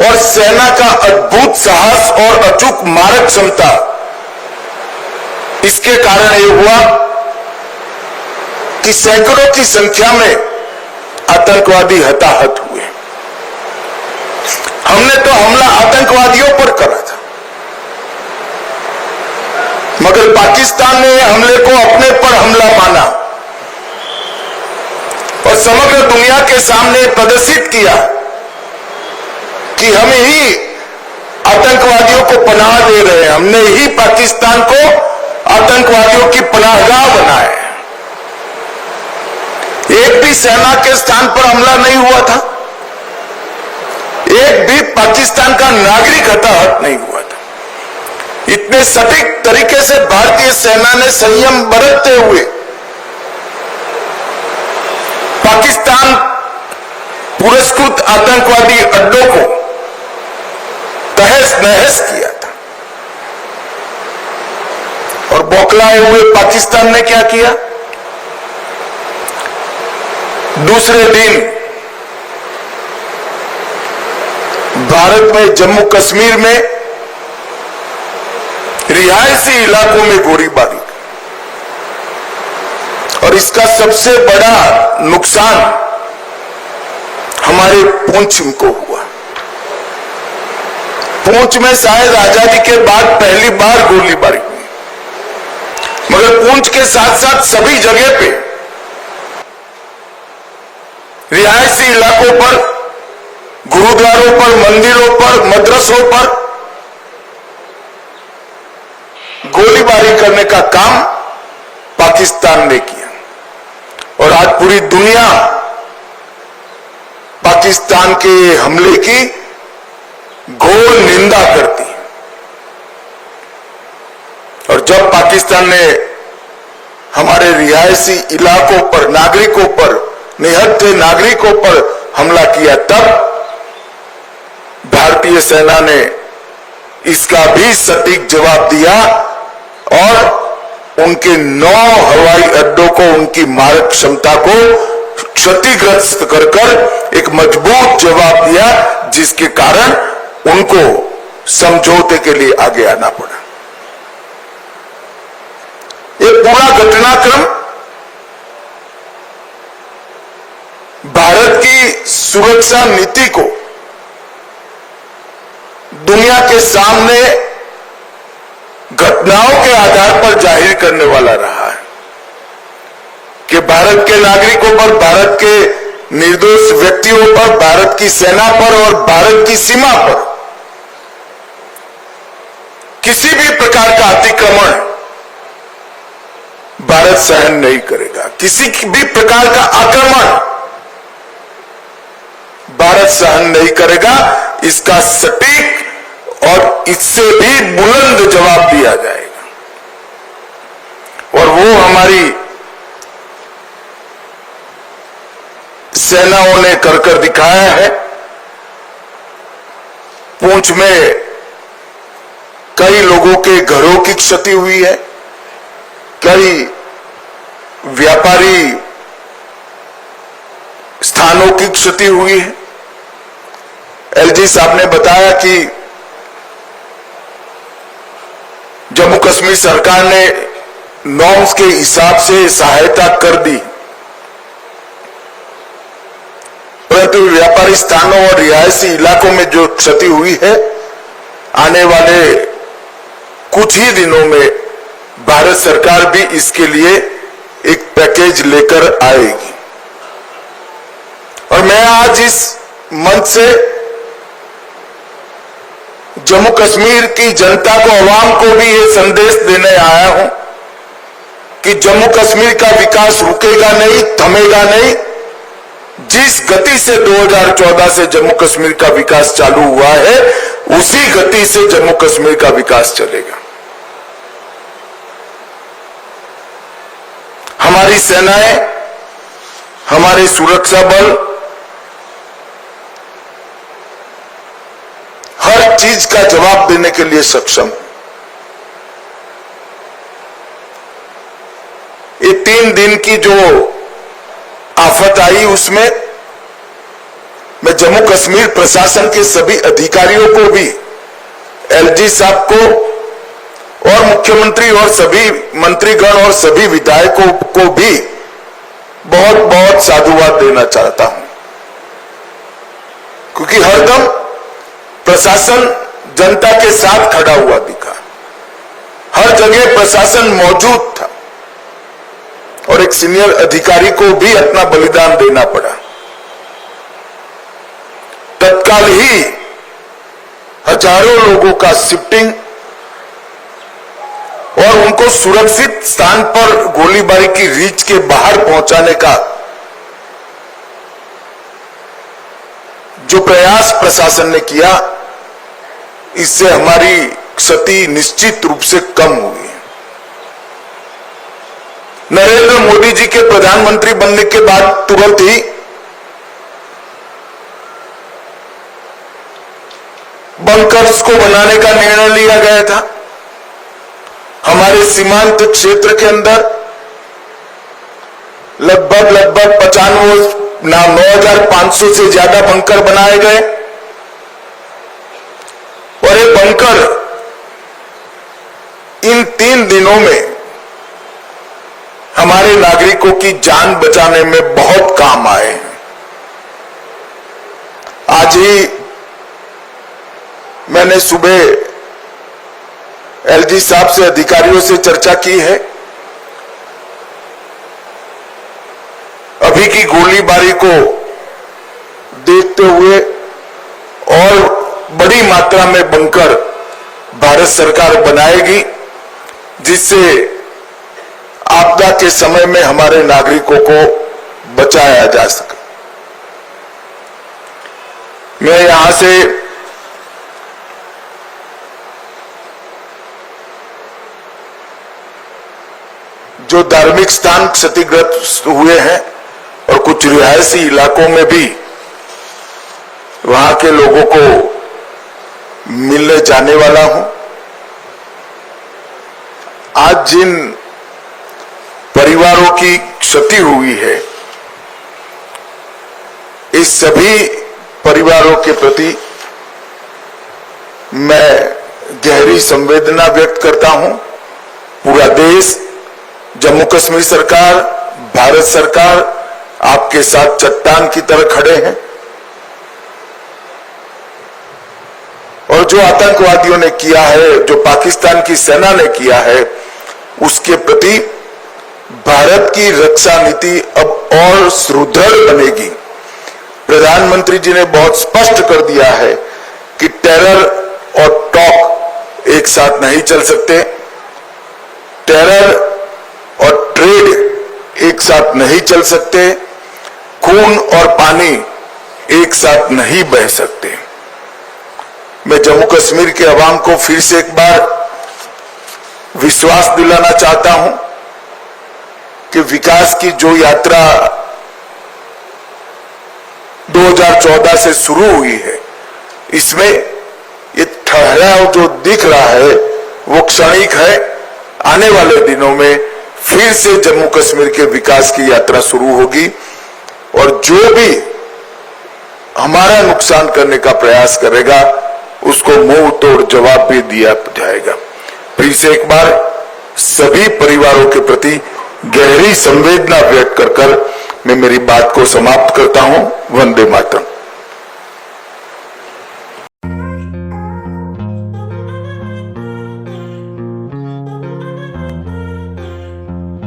और सेना का अद्भुत साहस और अचूक मारक क्षमता, इसके कारण यह हुआ कि सैकड़ों की संख्या में आतंकवादी हताहत हुए। हमने तो हमला आतंकवादियों पर करा था, मगर पाकिस्तान ने हमले को अपने पर हमला माना और समग्र दुनिया के सामने प्रदर्शित किया कि हम ही आतंकवादियों को पनाह दे रहे हैं, हमने ही पाकिस्तान को आतंकवादियों की पनाहगाह बनाया है। एक भी सेना के स्थान पर हमला नहीं हुआ था, एक भी पाकिस्तान का नागरिक हताहत नहीं हुआ था। इतने सटीक तरीके से भारतीय सेना ने संयम बरतते हुए पाकिस्तान पुरस्कृत आतंकवादी अड्डों को तहस नहस किया था। और बौखलाए हुए पाकिस्तान ने क्या किया? दूसरे दिन भारत में जम्मू कश्मीर में रिहायशी इलाकों में गोलीबारी, और इसका सबसे बड़ा नुकसान हमारे पुंछ को हुआ। पुंछ में शायद आजादी के बाद पहली बार गोलीबारी हुई, मगर पुंछ के साथ साथ सभी जगह पे रिहायशी इलाकों पर, गुरुद्वारों पर, मंदिरों पर, मदरसों पर गोलीबारी करने का काम पाकिस्तान ने किया। और आज पूरी दुनिया पाकिस्तान के हमले की घोर निंदा करती है। और जब पाकिस्तान ने हमारे रिहायशी इलाकों पर, नागरिकों पर, निहत्थे नागरिकों पर हमला किया, तब भारतीय सेना ने इसका भी सटीक जवाब दिया और उनके 9 हवाई अड्डों को, उनकी मारक क्षमता को क्षतिग्रस्त कर कर एक मजबूत जवाब दिया, जिसके कारण उनको समझौते के लिए आगे आना पड़ा। एक पूरा घटनाक्रम भारत की सुरक्षा नीति को दुनिया के सामने घटनाओं के आधार पर जाहिर करने वाला रहा है कि भारत के नागरिकों पर, भारत के निर्दोष व्यक्तियों पर, भारत की सेना पर और भारत की सीमा पर किसी भी प्रकार का अतिक्रमण भारत सहन नहीं करेगा। किसी भी प्रकार का आक्रमण भारत सहन नहीं करेगा। इसका सटीक और इससे भी बुलंद जवाब दिया जाएगा, और वो हमारी सेनाओं ने कर दिखाया है। पुंछ में कई लोगों के घरों की क्षति हुई है, कई व्यापारी स्थानों की क्षति हुई है। एलजी साहब ने बताया कि जम्मू कश्मीर सरकार ने नॉर्म्स के हिसाब से सहायता कर दी, परंतु व्यापारी स्थानों और रिहायशी इलाकों में जो क्षति हुई है, आने वाले कुछ ही दिनों में भारत सरकार भी इसके लिए एक पैकेज लेकर आएगी। और मैं आज इस मंच से जम्मू कश्मीर की जनता को, आवाम को भी ये संदेश देने आया हूं कि जम्मू कश्मीर का विकास रुकेगा नहीं, थमेगा नहीं। जिस गति से 2014 से जम्मू कश्मीर का विकास चालू हुआ है, उसी गति से जम्मू कश्मीर का विकास चलेगा। हमारी सेनाएं, हमारे सुरक्षा बल हर चीज का जवाब देने के लिए सक्षम। ये 3 दिन की जो आफत आई, उसमें मैं मैं जम्मू कश्मीर प्रशासन के सभी अधिकारियों को भी, एलजी साहब को और मुख्यमंत्री और सभी मंत्रीगण और सभी विधायकों को भी बहुत बहुत साधुवाद देना चाहता हूं, क्योंकि हरदम प्रशासन जनता के साथ खड़ा हुआ दिखा, हर जगह प्रशासन मौजूद था और एक सीनियर अधिकारी को भी अपना बलिदान देना पड़ा। तत्काल ही हजारों लोगों का शिफ्टिंग और उनको सुरक्षित स्थान पर गोलीबारी की रीच के बाहर पहुंचाने का जो प्रयास प्रशासन ने किया, इससे हमारी क्षति निश्चित रूप से कम हुई। नरेंद्र मोदी जी के प्रधानमंत्री बनने के बाद तुरंत ही बंकर्स को बनाने का निर्णय लिया गया था। हमारे सीमांत क्षेत्र के अंदर लगभग 9,500 से ज्यादा बंकर बनाए गए और ये बंकर इन 3 दिनों में हमारे नागरिकों की जान बचाने में बहुत काम आए हैं। आज ही मैंने सुबह एलजी साहब से, अधिकारियों से चर्चा की है। अभी की गोलीबारी को देखते हुए और बड़ी मात्रा में बंकर भारत सरकार बनाएगी, जिससे आपदा के समय में हमारे नागरिकों को बचाया जा सके। मैं यहां से जो धार्मिक स्थान क्षतिग्रस्त हुए हैं और कुछ रिहायशी इलाकों में भी वहां के लोगों को मिलने जाने वाला हूं। आज जिन परिवारों की क्षति हुई है, इस सभी परिवारों के प्रति मैं गहरी संवेदना व्यक्त करता हूं। पूरा देश, जम्मू कश्मीर सरकार, भारत सरकार आपके साथ चट्टान की तरह खड़े हैं और जो आतंकवादियों ने किया है, जो पाकिस्तान की सेना ने किया है, उसके प्रति भारत की रक्षा नीति अब और सुदृढ़ बनेगी। प्रधानमंत्री जी ने बहुत स्पष्ट कर दिया है कि टेरर और टॉक एक साथ नहीं चल सकते, टेरर और ट्रेड एक साथ नहीं चल सकते, खून और पानी एक साथ नहीं बह सकते। मैं जम्मू कश्मीर के अवाम को फिर से एक बार विश्वास दिलाना चाहता हूं कि विकास की जो यात्रा 2014 से शुरू हुई है, इसमें ये ठहराव जो दिख रहा है वो क्षणिक है। आने वाले दिनों में फिर से जम्मू कश्मीर के विकास की यात्रा शुरू होगी और जो भी हमारा नुकसान करने का प्रयास करेगा उसको मुंह तोड़ जवाब भी दिया जाएगा। फिर से एक बार सभी परिवारों के प्रति गहरी संवेदना व्यक्त कर मैं मेरी बात को समाप्त करता हूं। वंदे मातरम।